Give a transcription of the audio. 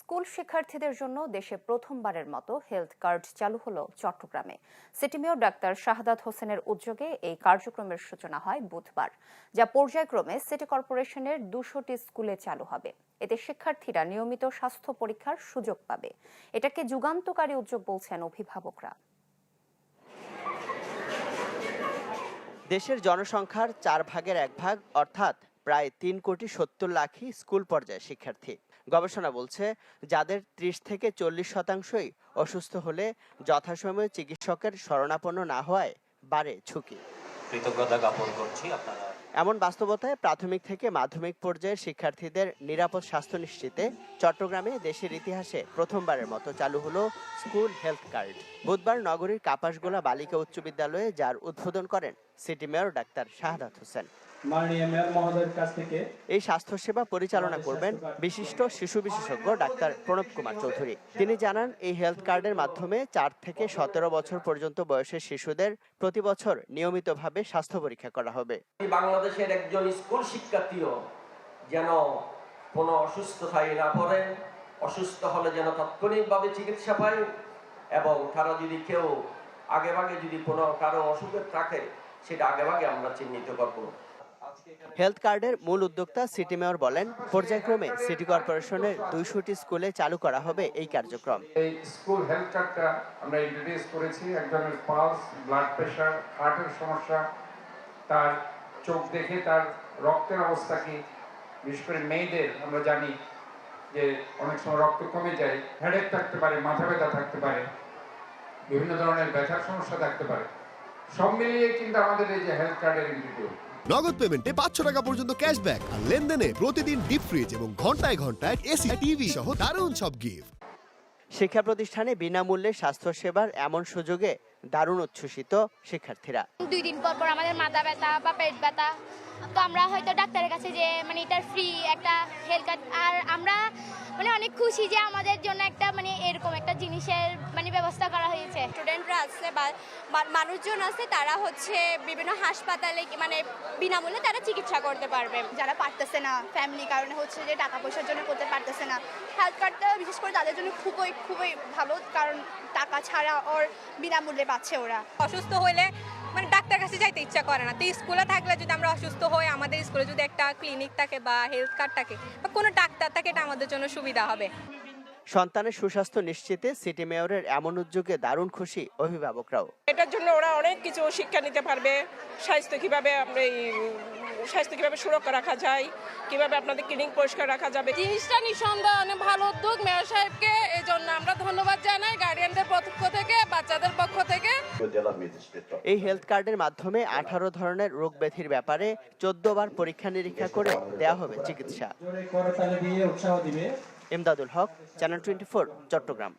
School শিক্ষার্থীদের জন্য দেশে প্রথমবারের মতো হেলথ কার্ড চালু হলো চট্টগ্রামে। সিটি মেয়র ডাক্তার শাহাদাত হোসেনের উদ্যোগে এই কার্যক্রমের সূচনা হয় বুধবার, যা পর্যায়ক্রমে সিটি কর্পোরেশনের 200টি স্কুলে চালু হবে। এতে শিক্ষার্থীরা নিয়মিত স্বাস্থ্য পরীক্ষার সুযোগ পাবে। এটাকে যুগান্তকারী উদ্যোগ বলছেন অভিভাবকরা। দেশের জনসংখ্যার 4 ভাগের 1 ভাগ অর্থাৎ প্রায় 3,70,00,000ই স্কুল পর্যায়ে শিক্ষার্থী। গবেষণা বলছে, যাদের 30 থেকে 40% অসুস্থ হলে যথাসময়ে চিকিৎসকের শরণাপন্ন না হওয়ায় বাড়ে ঝুঁকি। কৃতজ্ঞতা জ্ঞাপন করছি আপনারা। এমন বাস্তবতায় প্রাথমিক থেকে মাধ্যমিক পর্যায়ের শিক্ষার্থীদের নিরাপদ স্বাস্থ্য নিশ্চিতে চট্টগ্রামে দেশের ইতিহাসে প্রথমবারের মতো চালু হলো স্কুল হেলথ কার্ড। বুধবার নগরীর কাপাসগোলা বালিকা উচ্চ বিদ্যালয়ে যার উদ্বোধন করেন city mayor doctor Shahadat Hossain. এই স্বাস্থ্যসেবা পরিচালনা করবেন বিশিষ্ট শিশু বিশেষজ্ঞ ডাক্তার প্রণব কুমার চৌধুরী। তিনি জানান, এই হেলথ কার্ডের মাধ্যমে 4 থেকে 17 বছর পর্যন্ত বয়সের শিশুদের প্রতি বছর নিয়মিতভাবে স্বাস্থ্য পরীক্ষা করা হবে। বাংলাদেশের একজন স্কুল শিক্ষার্থীও যেন কোনো অসুস্থতায় না পড়ে, অসুস্থ হলে যেন তাৎক্ষণিকভাবে চিকিৎসা পায়, এবং তারা যদি কেউ আগেভাগে যদি কোনো কারো অসুখের থাকে সেটা আগেভাগে আমরা চিহ্নিত করব। হেলথ কার্ডের মূল উদ্যোক্তা সিটি মেয়র বলেন, পর্যায়ক্রমে সিটি কর্পোরেশনের 200টি স্কুলে চালু করা হবে এই কার্যক্রম। এই স্কুল হেলথ কার্ডটা আমরা ইন্ট্রোডিউস করেছি। একজনের পালস, ব্লাড প্রেশার, হার্টের সমস্যা, তার চোখ দেখে তার রক্তের অবস্থা কি, বিশেষ করে মেয়েদের আমরা জানি যে অনেক সময় রক্ত কমে যায়, হেডেক থাকতে পারে, মাথা ব্যথা থাকতে পারে, বিভিন্ন ধরনের ব্যথার সমস্যা থাকতে পারে। সব মিলিয়ে কিন্তু আমাদের এই যে হেলথ কার্ডের ইন্ট্রোডিউস, নগদ পেমেন্টে 500 টাকা পর্যন্ত ক্যাশব্যাক আর লেনদেনে প্রতিদিন ডিপ ফ্রিজ এবং ঘন্টায় ঘন্টায় এসি টিভি সহ দারুণ সব গিফট। শিক্ষা প্রতিষ্ঠানে বিনামূল্যে স্বাস্থ্যসেবার এমন সুযোগে দারুণ উচ্ছ্বসিত শিক্ষার্থীরা। 2 দিন পর পর আমাদের মাথা ব্যথা বা পেট ব্যথা, তো আমরা হয়তো ডাক্তারের কাছে যে এটার ফ্রি একটা হেলথ কার্ড, আর আমরা অনেক খুশি যে আমাদের জন্য একটা এরকম একটা জিনিসের ব্যবস্থা করা হয়েছে। স্টুডেন্টরা আছে বা মানুষজন আছে, তারা বিভিন্ন হাসপাতালে বিনামূল্যে তারা চিকিৎসা করতে পারবে। যারা পারতেছে না, ফ্যামিলি কারণে যে টাকা পয়সার জন্য করতে পারতেছে না, হেলথ কার্ডটা বিশেষ করে তাদের জন্য খুবই খুবই ভালো, কারণ টাকা ছাড়া ওর বিনামূল্যে পাচ্ছে ওরা। অসুস্থ হলে ডাক্তার কাছে যাইতে ইচ্ছা করে না, তো স্কুলে থাকলে যদি আমরা অসুস্থ হই, আমাদের স্কুলে যদি একটা ক্লিনিক থাকে বা হেলথ কার্ড থাকে বা কোনো ডাক্তার থাকে, এটা আমাদের জন্য সুবিধা হবে। সন্তানের সুস্বাস্থ্য নিশ্চিতে সিটি মেয়রের এমন উদ্যোগে দারুণ খুশি অভিভাবকরাও। এটার জন্য ওরা অনেক কিছু শিক্ষা নিতে পারবে। স্বাস্থ্য কিভাবে সুরক্ষা রাখা যায়, কিভাবে আপনাদের ক্লিনিক পরিষ্কার রাখা যাবে। জিনিসটা নিঃসন্দেহে অনেক ভালো উদ্যোগ মেয়র সাহেবকে, এই জন্য আমরা ধন্যবাদ জানাই গার্ডিয়ানদের পক্ষ থেকে, বাচ্চাদের পক্ষ থেকে। এই হেলথ কার্ডের মাধ্যমে 18 ধরনের রোগ ব্যাধির ব্যাপারে 14 বার পরীক্ষা নিরীক্ষা করে দেওয়া হবে চিকিৎসা। ইমদাদুল হক, চ্যানেল 24, চট্টগ্রাম।